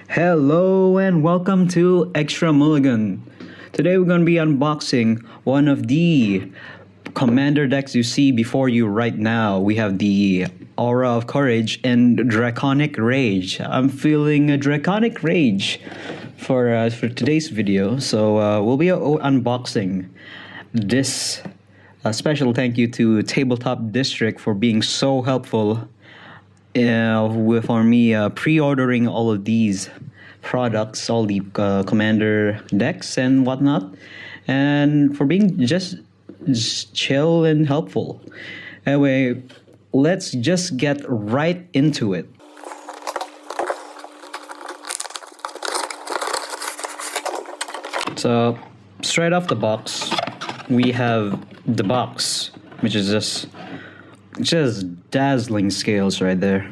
Hello and welcome to Extra Mulligan. Today we're going to be unboxing one of the commander decks you see before you right now. We have the Aura of Courage and Draconic Rage. I'm feeling a Draconic Rage for today's video, so we'll be unboxing this. A special thank you to Tabletop District for being so helpful for me pre-ordering all of these products, all the commander decks and whatnot, and for being just chill and helpful. Anyway, let's just get right into it. So straight off the box, we have the box, which is just dazzling scales right there.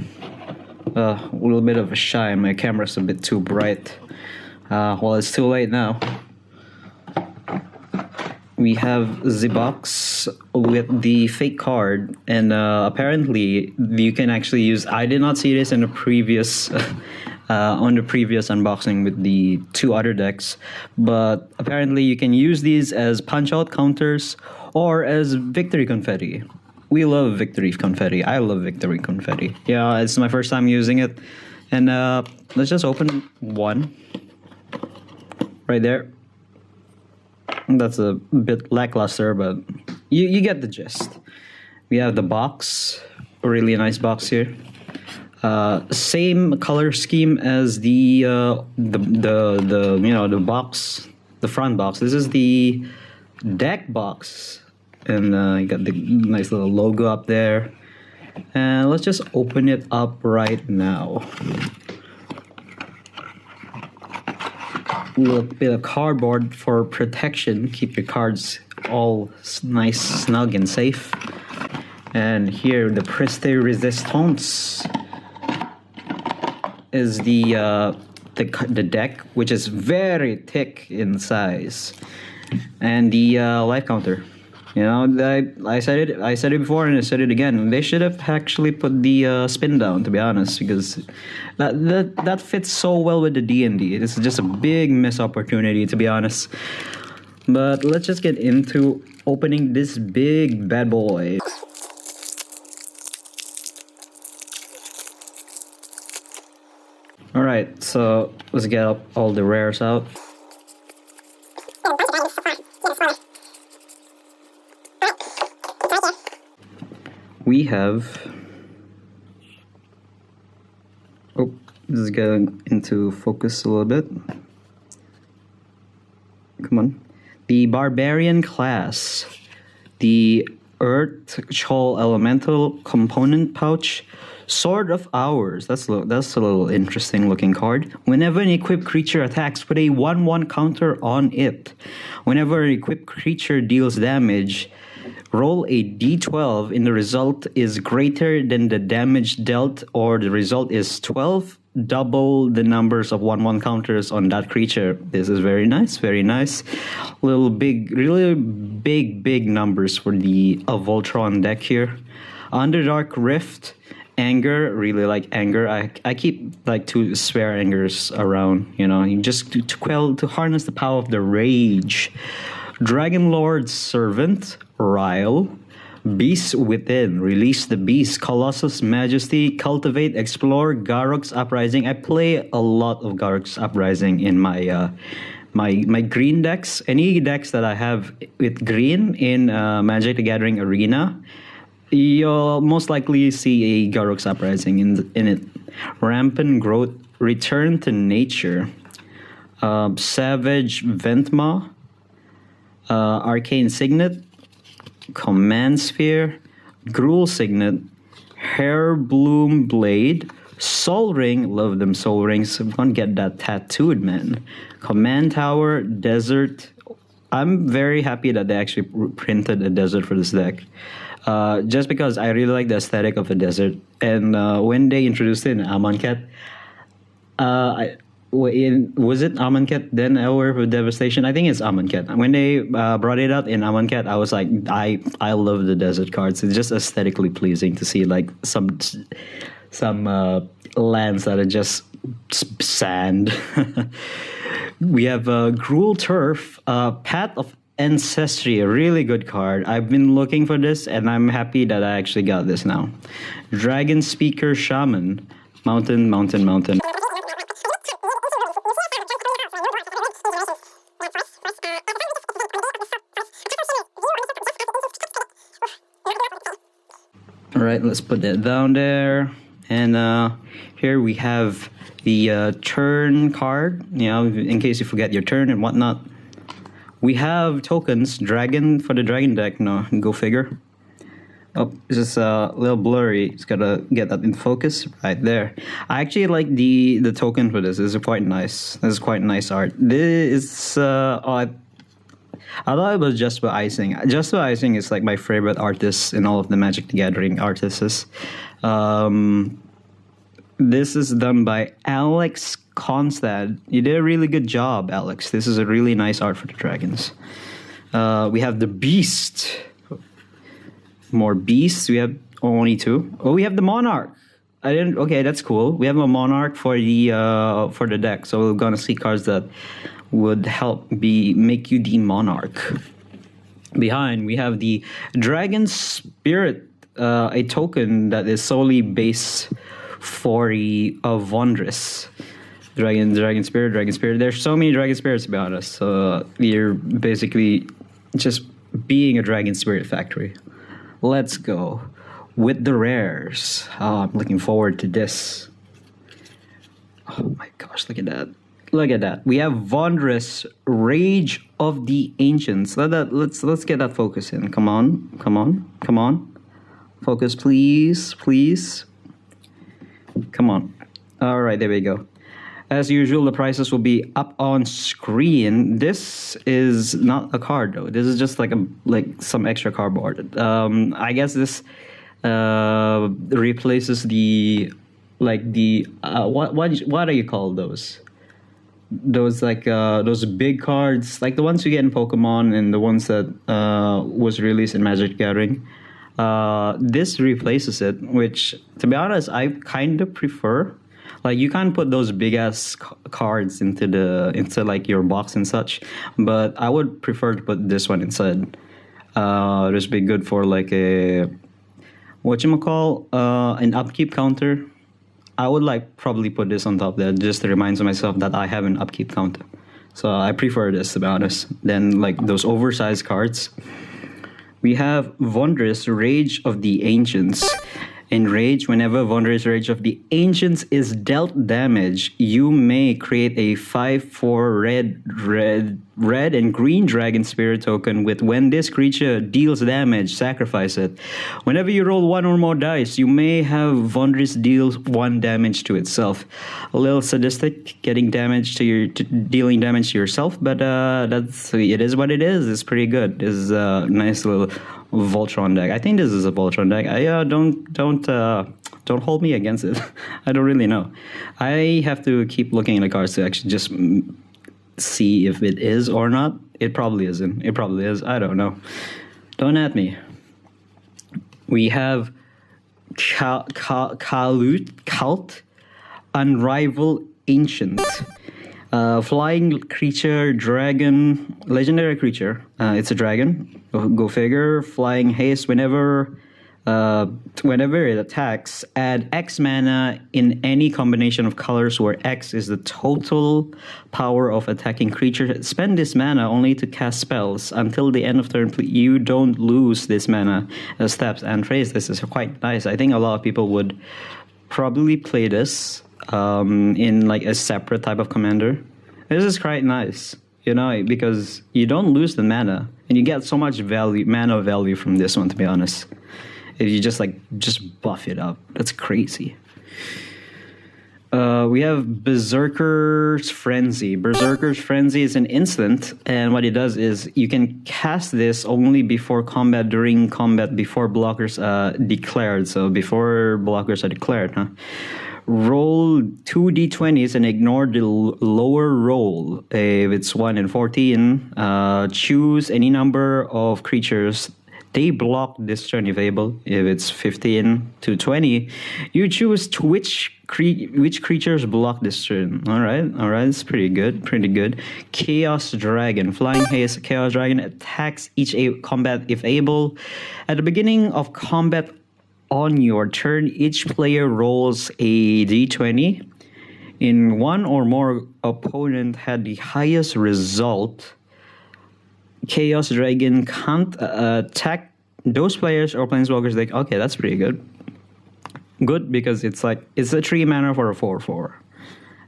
A little bit of a shine. My camera's a bit too bright. Well, it's too late now. We have the box with the fake card, and apparently you can actually use. I did not see this in the previous on the previous unboxing with the two other decks, but apparently you can use these as punch-out counters or as victory confetti. We love victory confetti. I love victory confetti. Yeah, it's my first time using it. And let's just open one. Right there. That's a bit lackluster, but you get the gist. We have the box. A really nice box here. Same color scheme as the box, the front box. This is the deck box. And you got the nice little logo up there. And let's just open it up right now. A little bit of cardboard for protection. Keep your cards all nice, snug, and safe. And here, the Preste Resistance is the deck, which is very thick in size. And the life counter. You know, I said it before and I said it again. They should have actually put the spin down, to be honest, because that fits so well with the D&D. This is just a big missed opportunity, to be honest. But let's just get into opening this big bad boy. Alright, so let's get all the rares out. We have, this is getting into focus a little bit. Come on. The Barbarian class, the Earth Shoal Elemental Component Pouch, Sword of Hours. That's a little interesting looking card. Whenever an equipped creature attacks, put a 1/1 counter on it. Whenever an equipped creature deals damage, roll a d12 and the result is greater than the damage dealt, or the result is 12, double the numbers of 1/1 counters on that creature. This is very nice, very nice. Really big numbers for the Voltron deck here. Underdark Rift, Anger, really like Anger. I keep like 2 spare Angers around, you know, just to harness the power of the rage. Dragon Lord's Servant, Ryle. Beast Within, release the beast. Colossus Majesty, cultivate, explore. Garruk's Uprising. I play a lot of Garruk's Uprising in my my green decks. Any decks that I have with green in Magic the Gathering Arena, you'll most likely see a Garruk's Uprising in it. Rampant Growth, Return to Nature. Savage Ventma. Arcane Signet, Command Sphere, Gruul Signet, Hairbloom Blade, Soul Ring, love them Soul Rings, I'm gonna get that tattooed, man. Command Tower, Desert. I'm very happy that they actually printed a desert for this deck. Just because I really like the aesthetic of a desert. And when they introduced it in Amonkhet, was it Amonkhet then Hour of Devastation? I think it's Amonkhet. When they brought it out in Amonkhet, I was like, I love the desert cards. It's just aesthetically pleasing to see like some lands that are just sand. We have Gruul Turf, Path of Ancestry, a really good card. I've been looking for this, and I'm happy that I actually got this now. Dragon Speaker Shaman, Mountain. All right, let's put that down there. And here we have the turn card, you know, in case you forget your turn and whatnot. We have tokens, dragon for the dragon deck. No, go figure. Oh, it's just a little blurry. Just gotta get that in focus right there. I actually like the token for this. This is quite nice. This is quite nice art. This is I thought it was Just for Icing. Just for Icing is like my favorite artist in all of the Magic the Gathering artists. This is done by Alex Konstad. You did a really good job, Alex. This is a really nice art for the dragons. We have the Beast. More Beasts. We have only 2. Oh, we have the Monarch. I didn't. Okay, that's cool. We have a Monarch for the deck. So we're gonna see cards that would help make you the Monarch. Behind, we have the Dragon Spirit, a token that is solely base for the Wondrous. Dragon Spirit. There's so many Dragon Spirits, to be honest. So you're basically just being a Dragon Spirit factory. Let's go with the rares. Oh, I'm looking forward to this. Oh my gosh, look at that. Look at that. We have Wondrous Rage of the Ancients. Let's get that focus in. Come on. Focus, please. Come on. All right, there we go. As usual, the prices will be up on screen. This is not a card though. This is just like some extra cardboard. I guess this replaces the what do you call those? Those big cards, like the ones you get in Pokemon and the ones that was released in Magic the Gathering. This replaces it, which, to be honest, I kind of prefer. Like, you can't put those big ass cards into like your box and such, but I would prefer to put this one inside. This would be good for like a an upkeep counter. I would probably put this on top there just to remind myself that I have an upkeep counter. So I prefer this, to be honest, than like those oversized cards. We have Wondrous Rage of the Ancients. In Rage, whenever Wondrous Rage of the Ancients is dealt damage, you may create a 5/4 red and green Dragon Spirit token with when this creature deals damage, sacrifice it. Whenever you roll 1 or more dice, you may have Wondrous deals 1 damage to itself. A little sadistic, dealing damage to yourself, but it is what it is. It's pretty good. It's a nice little Voltron deck. I think this is a Voltron deck. Don't hold me against it. I don't really know. I have to keep looking at the cards to actually just see if it is or not. It probably isn't. It probably is. I don't know. Don't at me. We have Cult, Unrivaled Ancient. Flying creature, dragon, legendary creature. It's a dragon. Go figure. Flying haste. Whenever it attacks, add X mana in any combination of colors where X is the total power of attacking creature. Spend this mana only to cast spells. Until the end of turn, you don't lose this mana as taps and phrase. This is quite nice. I think a lot of people would probably play this in like a separate type of commander. This is quite nice, you know, because you don't lose the mana and you get so much mana value from this one, to be honest. If you just buff it up, that's crazy. We have Berserkers Frenzy. Berserkers Frenzy is an instant, and what it does is you can cast this only before combat, during combat, before blockers are declared. So before blockers are declared, roll 2d20s and ignore the lower roll. If it's 1 in 14, choose any number of creatures They block this turn if able. If it's 15 to 20, you choose to which creatures block this turn. All right, it's pretty good. Chaos Dragon, Flying Haste. Chaos Dragon attacks each combat if able. At the beginning of combat on your turn, each player rolls a d20. In one or more opponent had the highest result, Chaos Dragon can't attack those players or planeswalkers. Like, okay, that's pretty good. Good because it's a 3 mana for a 4/4.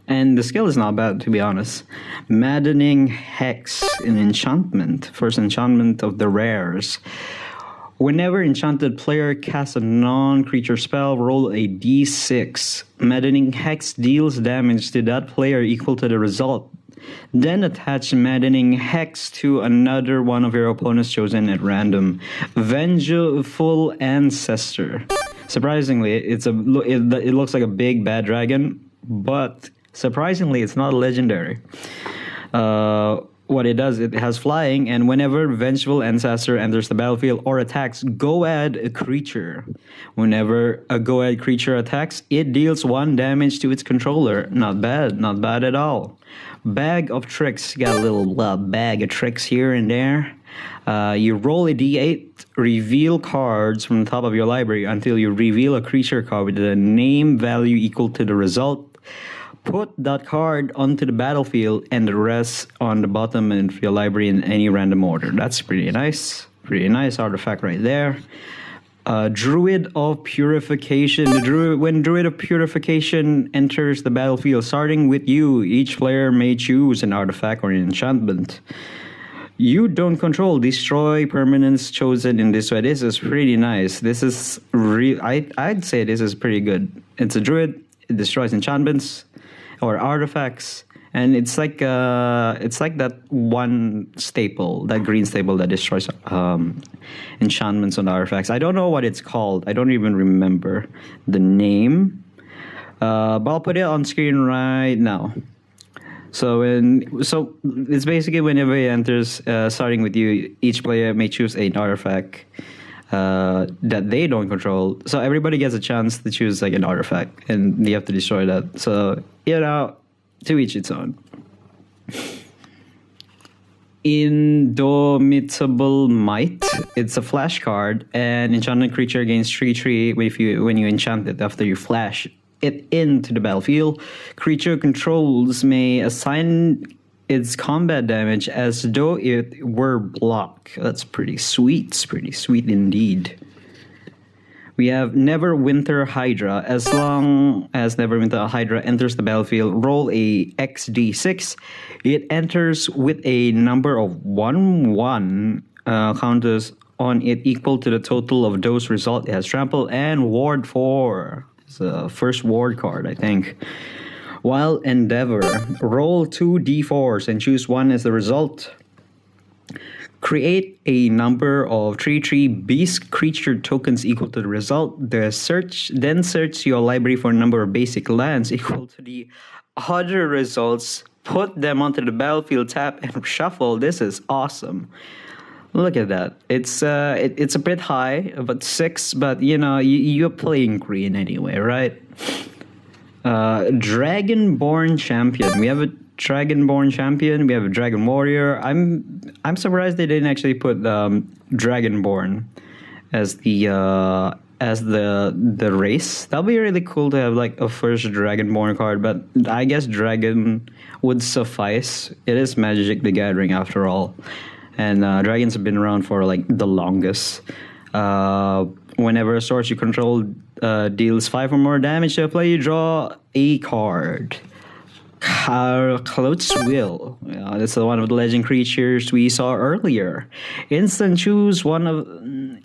And the skill is not bad, to be honest. Maddening Hex, an enchantment. First enchantment of the rares. Whenever enchanted player casts a non-creature spell, roll a d6. Maddening Hex deals damage to that player equal to the result. Then attach Maddening Hex to another one of your opponents chosen at random. Vengeful Ancestor. Surprisingly, it looks like a big bad dragon, but surprisingly, it's not a legendary. What it does, it has flying, and whenever Vengeful Ancestor enters the battlefield or attacks, go add a creature. Whenever a go add creature attacks, it deals 1 damage to its controller. Not bad at all. Bag of Tricks, got a little bag of tricks here and there. You roll a d8, reveal cards from the top of your library until you reveal a creature card with a name value equal to the result. Put that card onto the battlefield and the rest on the bottom of your library in any random order. That's pretty nice. Pretty nice artifact right there. Druid of Purification. When Druid of Purification enters the battlefield, starting with you, each player may choose an artifact or an enchantment you don't control. Destroy permanents chosen in this way. This is pretty nice. This is I'd say this is pretty good. It's a druid. It destroys enchantments or artifacts, and it's like that one staple, that green staple that destroys enchantments and artifacts. I don't know what it's called. I don't even remember the name. But I'll put it on screen right now. So it's basically whenever it enters, starting with you, each player may choose an artifact that they don't control. So everybody gets a chance to choose like an artifact, and you have to destroy that. So to each its own. Indomitable Might. It's a flash card, and enchanted creature gains 3/3 when you enchant it after you flash it into the battlefield. Creature controls may assign its combat damage as though it were blocked. That's pretty sweet. It's pretty sweet indeed. We have Neverwinter Hydra. As long as Neverwinter Hydra enters the battlefield, roll a XD6. It enters with a number of 1/1 counters on it equal to the total of those results. It has trample and ward 4. It's the first ward card, I think. Wild Endeavor. Roll 2 d4s and choose 1 as the result. Create a number of 3/3 beast creature tokens equal to the result. Then search your library for a number of basic lands equal to the other results. Put them onto the battlefield, tap, and shuffle. This is awesome. Look at that. It's a bit high, but 6. But you're playing green anyway, right? Dragonborn Champion. We have a Dragonborn Champion. We have a Dragon Warrior. I'm surprised they didn't actually put Dragonborn as the race. That'll be really cool to have like a first Dragonborn card, but I guess Dragon would suffice. It is Magic the Gathering after all. And dragons have been around for like the longest. Whenever a source you control deals 5 or more damage to a player, you draw a card. Cloud's Will. That's one of the legend creatures we saw earlier. Instant choose one.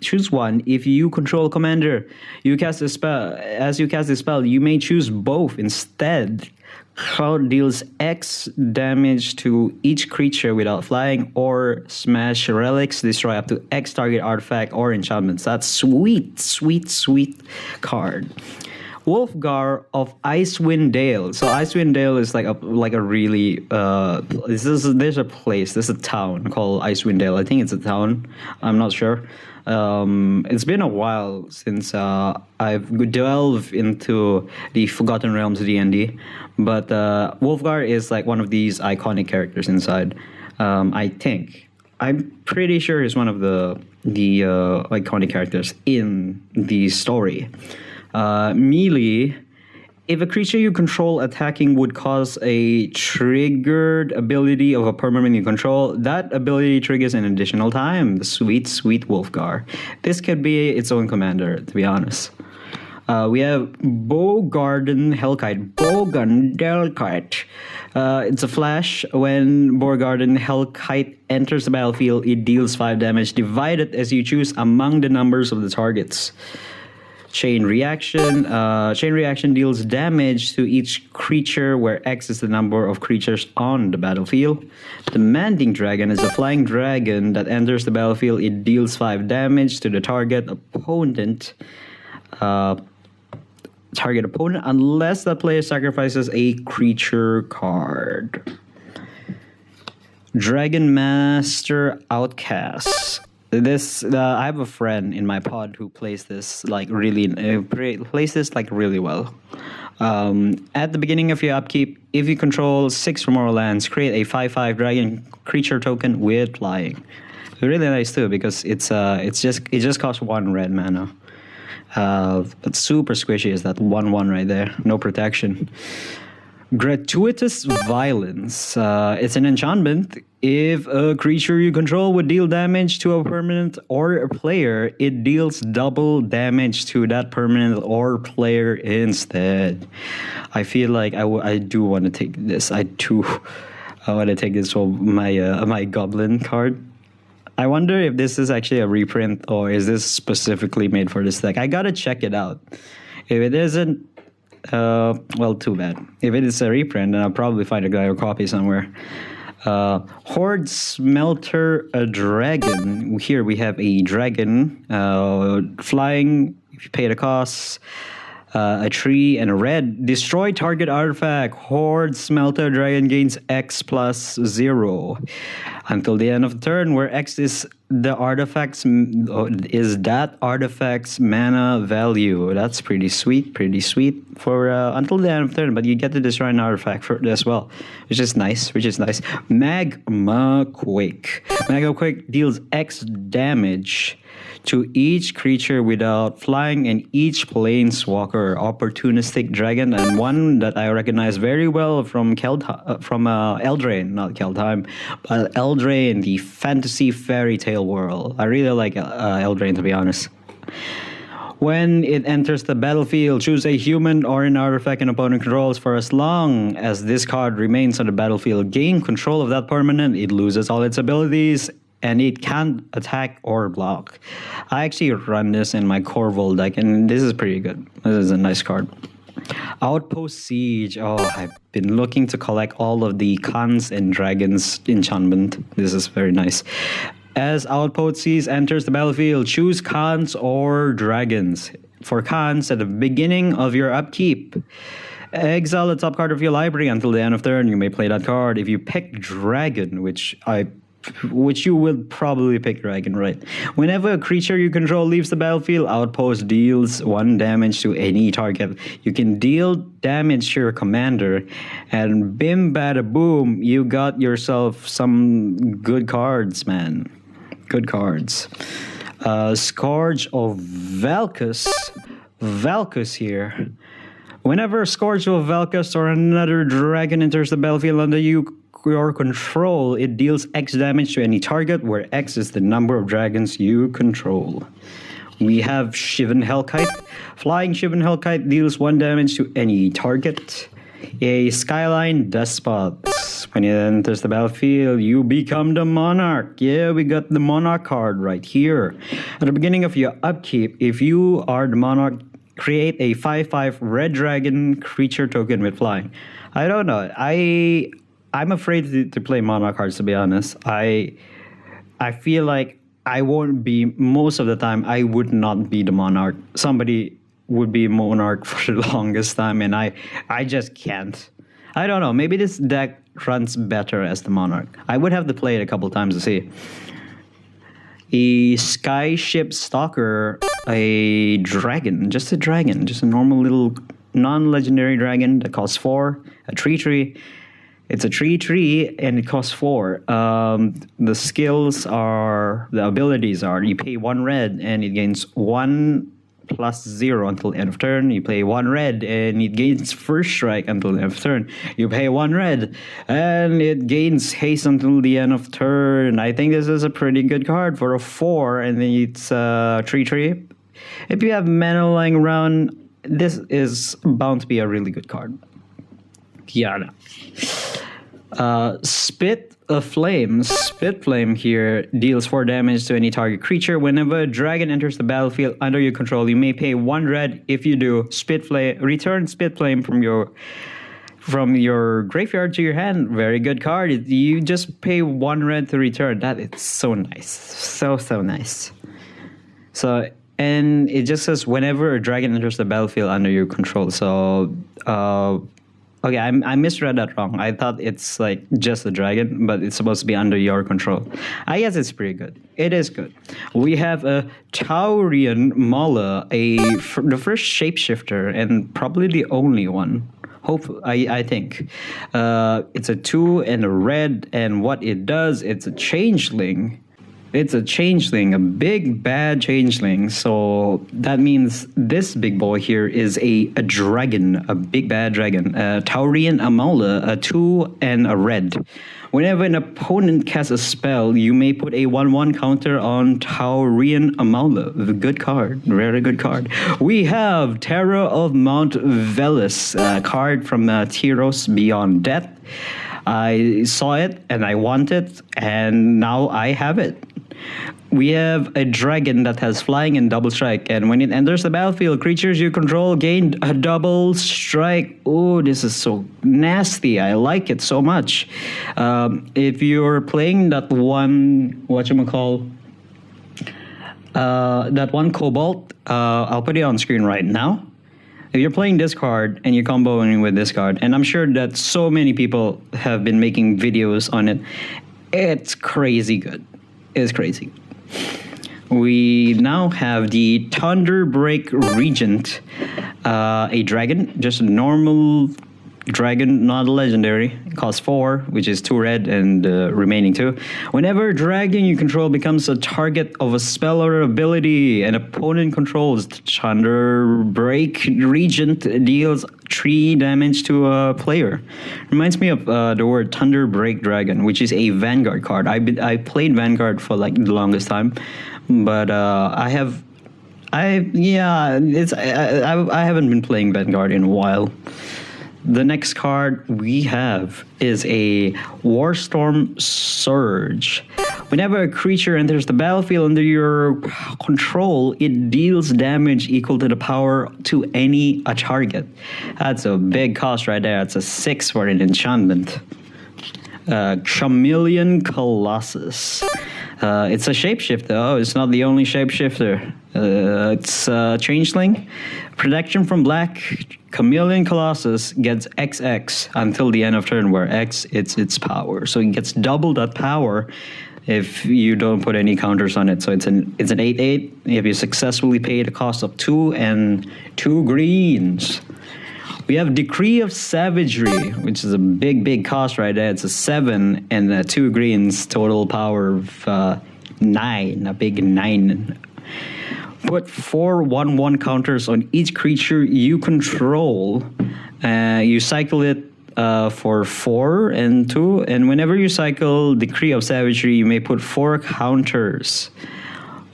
If you control commander, you cast a spell. As you cast the spell, you may choose both instead. Cloud deals X damage to each creature without flying, or smash relics, destroy up to X target artifact or enchantments. That's sweet card. Wolfgar of Icewind Dale. So Icewind Dale is like a really there's a place, there's a town called Icewind Dale. I think it's a town. I'm not sure. It's been a while since I've delved into the Forgotten Realms D&D, but Wolfgar is like one of these iconic characters inside. I'm pretty sure he's one of the iconic characters in the story. Melee, if a creature you control attacking would cause a triggered ability of a permanent you control, that ability triggers an additional time. The sweet, sweet Wolfgar. This could be its own commander, to be honest. We have Bogarden Hellkite. It's a flash. When Bogarden Hellkite enters the battlefield, it deals 5 damage divided as you choose among the numbers of the targets. Chain reaction. Chain reaction deals damage to each creature, where X is the number of creatures on the battlefield. Demanding Dragon is a flying dragon that enters the battlefield. It deals 5 damage to the target opponent. Unless that player sacrifices a creature card. Dragon Master Outcast. I have a friend in my pod who plays this really well. At the beginning of your upkeep, if you control 6 or more lands, create a 5/5 dragon creature token with flying. Really nice too, because it just costs 1 red mana. But super squishy is that 1/1 right there. No protection. Gratuitous Violence. It's an enchantment. If a creature you control would deal damage to a permanent or a player, it deals double damage to that permanent or player instead. I feel like I do want to take this. I want to take this for my Goblin card. I wonder if this is actually a reprint or is this specifically made for this deck. I gotta check it out. If it isn't, well, too bad. If it is a reprint, then I'll probably find a copy somewhere. Horde Smelter, a dragon. Here we have a dragon flying. If you pay the cost, a tree and a red. Destroy target artifact. Horde Smelter dragon gains X plus 0 until the end of the turn, where X is that artifact's mana value. That's pretty sweet for until the end of the turn. But you get to destroy an artifact as well, which is nice. Magma Quake. Magma Quake deals X damage to each creature without flying and each planeswalker. Opportunistic dragon, and one that I recognize very well from Eldraine, not Keldheim, but Eldraine, the fantasy fairy tale world. I really like Eldraine, to be honest. When it enters the battlefield, choose a human or an artifact an opponent controls. For as long as this card remains on the battlefield, gain control of that permanent. It loses all its abilities, and it can't attack or block. I actually run this in my Corval deck, and this is pretty good. This is a nice card. Outpost Siege. Oh, I've been looking to collect all of the Khans and Dragons enchantment. This is very nice. As Outpost Siege enters the battlefield, choose Khans or Dragons. For Khans, at the beginning of your upkeep, exile the top card of your library until the end of turn. You may play that card. If you pick Dragon, which you will probably pick Dragon, right? Whenever a creature you control leaves the battlefield, Outpost deals 1 damage to any target. You can deal damage to your commander, and bim bada boom, you got yourself some good cards, man. Good cards. Scourge of Valkus. Valkus here. Whenever Scourge of Valkus or another dragon enters the battlefield under your control, it deals X damage to any target, where X is the number of dragons you control. We have Shivan Hellkite. Flying Shivan Hellkite deals 1 damage to any target. A Skyline Despot. When it enters the battlefield, you become the Monarch. Yeah, we got the Monarch card right here. At the beginning of your upkeep, if you are the Monarch, create a 5/5 red dragon creature token with flying. I don't know. I'm afraid to play Monarch cards, to be honest. I feel like I won't be, most of the time, I would not be the Monarch. Somebody would be Monarch for the longest time, and I just can't. I don't know. Maybe this deck runs better as the Monarch. I would have to play it a couple times to see. A Skyship Stalker, a dragon, just a normal little non-legendary dragon that costs 4, a 3/3. It's a 3/3 and it costs 4. The skills are, the abilities are, you pay 1 red and it gains 1 plus 0 until end of turn. You play 1 red and it gains first strike until the end of turn. You pay 1 red and it gains haste until the end of turn. I think this is a pretty good card for a 4, and then it's 3/3. If you have mana lying around, this is bound to be a really good card. Kiana. Spit of Flame. Spit Flame here deals 4 damage to any target creature. Whenever a dragon enters the battlefield under your control, you may pay 1 red. If you do, return Spit Flame from your graveyard to your hand. Very good card. You just pay 1 red to return. That is so nice. So nice. So, and it just says whenever a dragon enters the battlefield under your control. So, okay, I misread that wrong. I thought it's like just a dragon, but it's supposed to be under your control. I guess it's pretty good. It is good. We have a Taurian Mala, the first shapeshifter and probably the only one. I think. It's a 2 and a red, and what it does, it's a changeling. It's a changeling, a big bad changeling. So that means this big boy here is a dragon, a big bad dragon. Taurian Amala, a 2 and a red. Whenever an opponent casts a spell, you may put a 1/1 counter on Taurian Amala. Good card, very good card. We have Terror of Mount Velis, a card from Tyros Beyond Death. I saw it and I want it, and now I have it. We have a dragon that has flying and double strike, and when it enters the battlefield, creatures you control gain a double strike. Oh, this is so nasty. I like it so much. If you're playing that one, that one Cobalt, I'll put it on screen right now. If you're playing this card and you're comboing with this card, and I'm sure that so many people have been making videos on it, it's crazy good. It's crazy. We now have the Thunderbreak Regent, a dragon, just a normal dragon, not a legendary. It costs 4, which is 2 red and remaining 2. Whenever a dragon you control becomes a target of a spell or ability an opponent controls, Thunderbreak Regent deals 3 damage to a player. Reminds me of the word Thunderbreak Dragon, which is a Vanguard card. I played Vanguard for like the longest time, but I haven't been playing Vanguard in a while. The next card we have is a Warstorm Surge. Whenever a creature enters the battlefield under your control, it deals damage equal to the power to a target. That's a big cost right there. It's a 6 for an enchantment. Chameleon Colossus. It's a shapeshifter. Oh, it's not the only shapeshifter. It's Changeling. Protection from black. Chameleon Colossus gets XX until the end of turn, where X it's its power. So it gets double that power if you don't put any counters on it. So it's an 8/8 if you successfully pay the cost of 2 and 2 greens. We have Decree of Savagery, which is a big cost right there. It's a 7 and 2 greens, total power of 9, a big 9. Put 4 1/1 counters on each creature you control. You cycle it for 4 and 2, and whenever you cycle Decree of Savagery, you may put 4 counters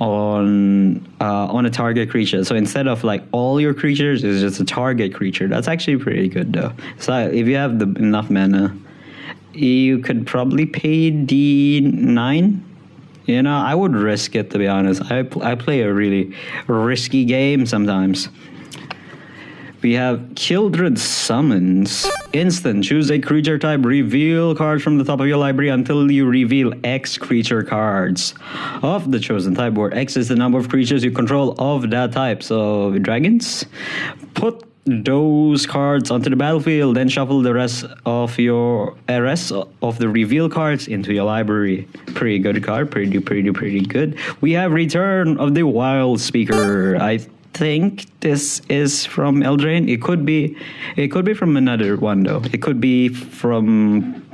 on a target creature. So instead of like all your creatures, it's just a target creature. That's actually pretty good though. So if you have enough mana, you could probably pay the 9. You know, I would risk it, to be honest. I play a really risky game sometimes. We have Kindred Summons. Instant, choose a creature type, reveal cards from the top of your library until you reveal X creature cards of the chosen type, where X is the number of creatures you control of that type. So, dragons? Put those cards onto the battlefield, then shuffle the rest of the reveal cards into your library. Pretty good card, pretty good. We have Return of the Wild Speaker. I think this is from Eldraine. It could be from another one though. It could be from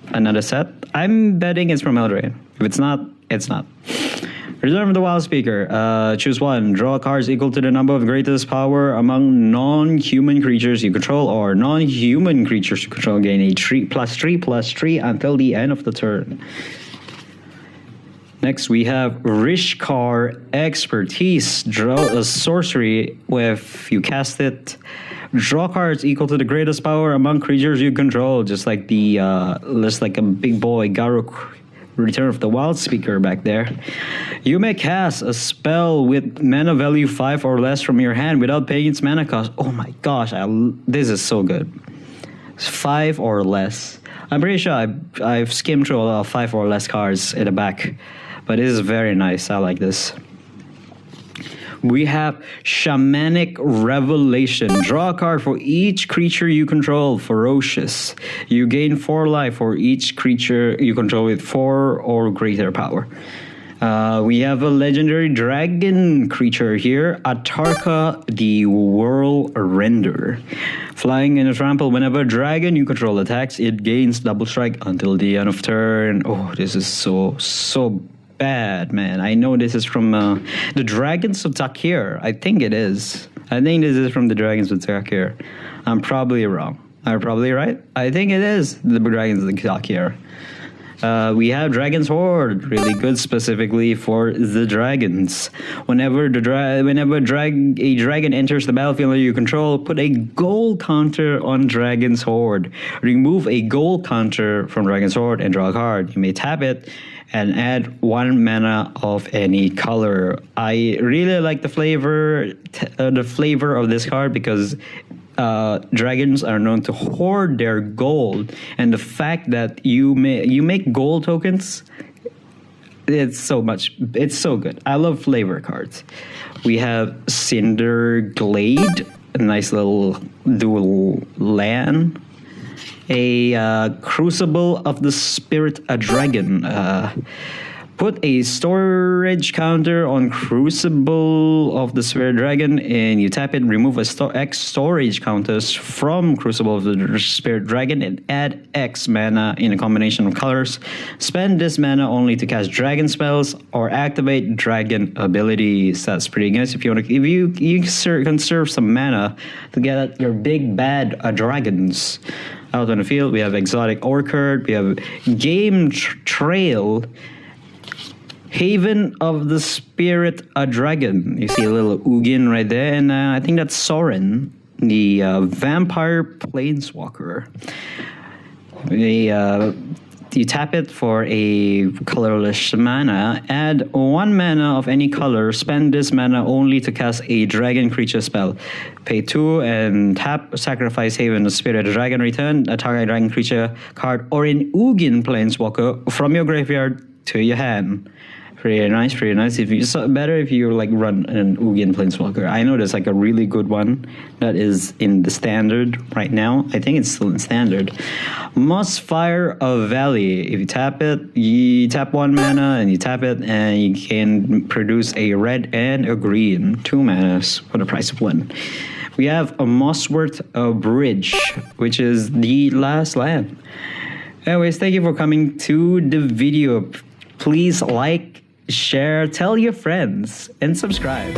another set. I'm betting it's from Eldraine. If it's not, it's not. Return of the Wild Speaker. Choose one. Draw cards equal to the number of greatest power among non-human creatures you control, or non-human creatures you control gain a 3/3/3 until the end of the turn. Next, we have Rishkar Expertise. Draw a sorcery. If you cast it, draw cards equal to the greatest power among creatures you control, just like a big boy Garuk. Return of the Wild Speaker back there. You may cast a spell with mana value 5 or less from your hand without paying its mana cost. Oh my gosh, this is so good. 5 or less. I'm pretty sure I've skimmed through a lot of 5 or less cards in the back, but this is very nice. I like this. We have Shamanic Revelation. Draw a card for each creature you control. Ferocious. You gain 4 life for each creature you control with 4 or greater power. We have a legendary dragon creature here. Atarka, the Whirl Render. Flying in a trample. Whenever a dragon you control attacks, it gains double strike until the end of turn. Oh, this is so bad, man. I know this is from the Dragons of Takir. I think it is. I think this is from the Dragons of Takir. I'm probably wrong. I'm probably right. I think it is the Dragons of Takir. We have Dragon's Horde, really good specifically for the dragons. Whenever a dragon enters the battlefield you control, put a gold counter on Dragon's Horde. Remove a gold counter from Dragon's Horde and draw a card. You may tap it and add 1 mana of any color. I really like the flavor of this card because dragons are known to hoard their gold, and the fact that you make gold tokens, it's so good. I love flavor cards. We have Cinder Glade, a nice little dual land. A Crucible of the Spirit, a dragon. Put a storage counter on Crucible of the Spirit Dragon, and you tap it, remove X storage counters from Crucible of the Spirit Dragon, and add X mana in a combination of colors. Spend this mana only to cast dragon spells or activate dragon abilities. That's pretty nice. If you conserve some mana to get at your big bad dragons. Out on the field, we have Exotic Orchard, we have Game Trail, Haven of the Spirit, a dragon. You see a little Ugin right there, and I think that's Soren, the Vampire Planeswalker. You tap it for a colorless mana, add 1 mana of any color, spend this mana only to cast a dragon creature spell. Pay 2 and tap, sacrifice Haven the Spirit Dragon, return a target dragon creature card or an Ugin Planeswalker from your graveyard to your hand. Pretty nice. Better if you run an Ugin Planeswalker. I know there's a really good one that is in the standard right now. I think it's still in standard. Mossfire of Valley. If you tap it, you tap 1 mana and you tap it, and you can produce a red and a green. 2 manas for the price of 1. We have a Mossworth Bridge, which is the last land. Anyways, thank you for coming to the video. Please like, share, tell your friends, and subscribe.